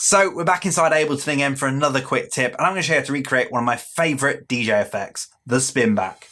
So we're back inside Ableton again for another quick tip, and I'm going to show you how to recreate one of my favourite DJ effects, the Spinback.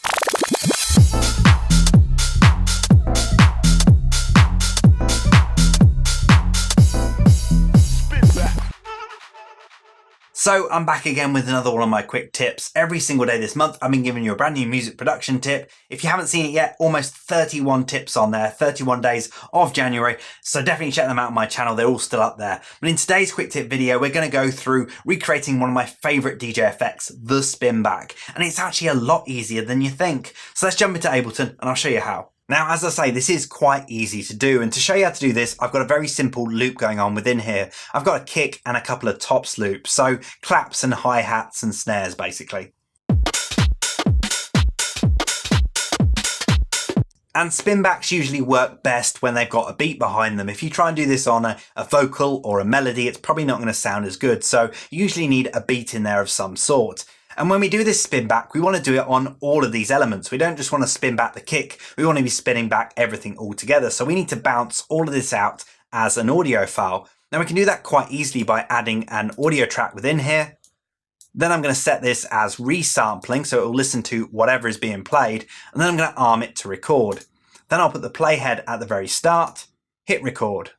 So I'm back again with another one of my quick tips. Every single day this month, I've been giving you a brand new music production tip. If you haven't seen it yet, almost 31 tips on there, 31 days of January. So definitely check them out on my channel. They're all still up there. But in today's quick tip video, we're going to go through recreating one of my favorite DJ effects, the Spinback. And it's actually a lot easier than you think. So let's jump into Ableton and I'll show you how. Now, as I say, this is quite easy to do, and to show you how to do this, I've got a very simple loop going on within here. I've got a kick and a couple of tops loops, so claps and hi-hats and snares, basically. And spinbacks usually work best when they've got a beat behind them. If you try and do this on a vocal or a melody, it's probably not going to sound as good, so you usually need a beat in there of some sort. And when we do this spin back, we want to do it on all of these elements. We don't just want to spin back the kick, we want to be spinning back everything all together. So we need to bounce all of this out as an audio file. Now we can do that quite easily by adding an audio track within here. Then I'm going to set this as resampling, so it will listen to whatever is being played. And then I'm going to arm it to record. Then I'll put the playhead at the very start, hit record.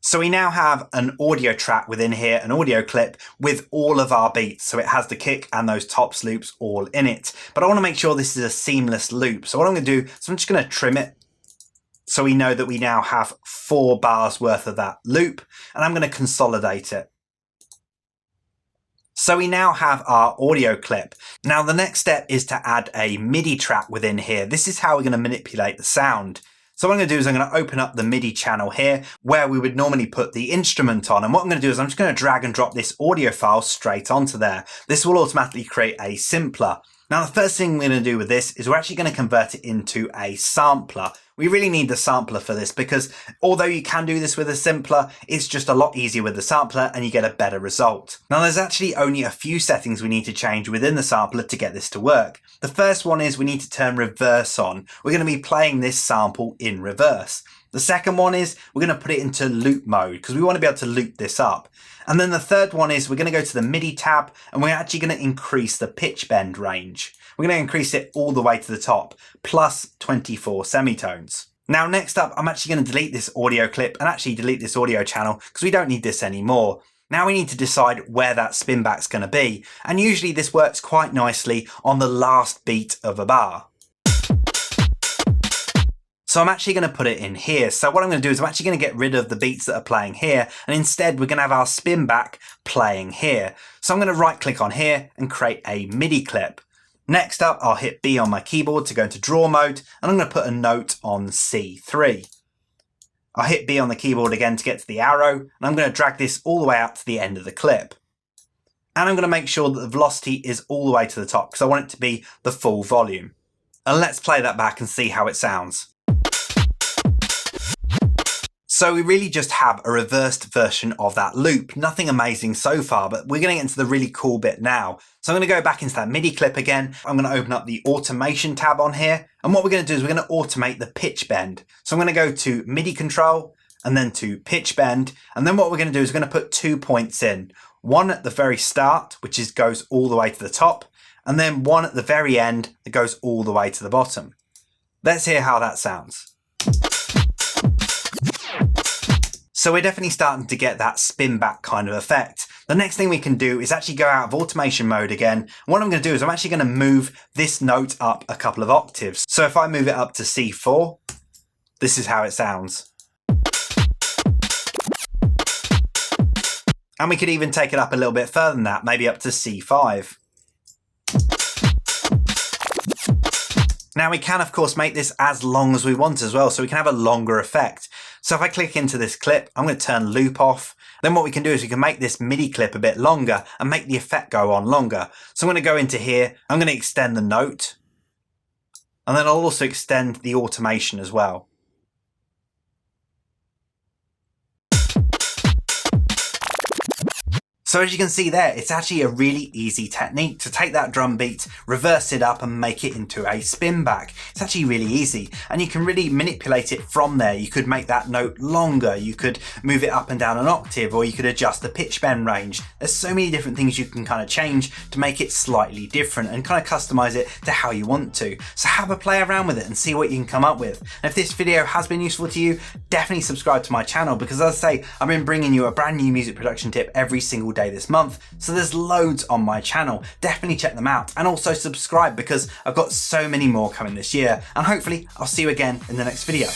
So we now have an audio track within here, an audio clip with all of our beats. So it has the kick and those tops loops all in it. But I want to make sure this is a seamless loop. So what I'm going to do is I'm just going to trim it so we know that we now have 4 bars worth of that loop, and I'm going to consolidate it. So we now have our audio clip. Now the next step is to add a MIDI track within here. This is how we're going to manipulate the sound. So what I'm going to do is I'm going to open up the MIDI channel here where we would normally put the instrument on. And what I'm going to do is I'm just going to drag and drop this audio file straight onto there. This will automatically create a sampler. Now the first thing we're going to do with this is we're actually going to convert it into a sampler. We really need the sampler for this because although you can do this with a sampler, it's just a lot easier with the sampler and you get a better result. Now there's actually only a few settings we need to change within the sampler to get this to work. The first one is we need to turn reverse on. We're going to be playing this sample in reverse. The second one is we're going to put it into loop mode because we want to be able to loop this up. And then the third one is we're going to go to the MIDI tab and we're actually going to increase the pitch bend range. We're going to increase it all the way to the top, plus 24 semitones. Now next up, I'm actually going to delete this audio clip and actually delete this audio channel because we don't need this anymore. Now we need to decide where that spinback's going to be. And usually this works quite nicely on the last beat of a bar. So I'm actually going to put it in here. So what I'm going to do is I'm actually going to get rid of the beats that are playing here. And instead we're going to have our spinback playing here. So I'm going to right click on here and create a MIDI clip. Next up, I'll hit B on my keyboard to go into draw mode. And I'm going to put a note on C3. I'll hit B on the keyboard again to get to the arrow. And I'm going to drag this all the way out to the end of the clip. And I'm going to make sure that the velocity is all the way to the top because I want it to be the full volume. And let's play that back and see how it sounds. So we really just have a reversed version of that loop. Nothing amazing so far, but we're going to get into the really cool bit now. So I'm going to go back into that MIDI clip again. I'm going to open up the automation tab on here. And what we're going to do is we're going to automate the pitch bend. So I'm going to go to MIDI control and then to pitch bend. And then what we're going to do is we're going to put 2 points in. One at the very start, which goes all the way to the top. And then one at the very end that goes all the way to the bottom. Let's hear how that sounds. So we're definitely starting to get that spin back kind of effect. The next thing we can do is actually go out of automation mode again. What I'm going to do is I'm actually going to move this note up a couple of octaves. So if I move it up to C4, this is how it sounds. And we could even take it up a little bit further than that, maybe up to C5. Now we can of course make this as long as we want as well, so we can have a longer effect. So if I click into this clip, I'm going to turn loop off. Then what we can do is we can make this MIDI clip a bit longer and make the effect go on longer. So I'm going to go into here, I'm going to extend the note, and then I'll also extend the automation as well. So as you can see there, it's actually a really easy technique to take that drum beat, reverse it up and make it into a spinback. It's actually really easy and you can really manipulate it from there. You could make that note longer, you could move it up and down an octave, or you could adjust the pitch bend range. There's so many different things you can kind of change to make it slightly different and kind of customize it to how you want to. So have a play around with it and see what you can come up with. And if this video has been useful to you, definitely subscribe to my channel, because as I say, I've been bringing you a brand new music production tip every single day this month. So there's loads on my channel. Definitely check them out and also subscribe, because I've got so many more coming this year, and hopefully I'll see you again in the next video.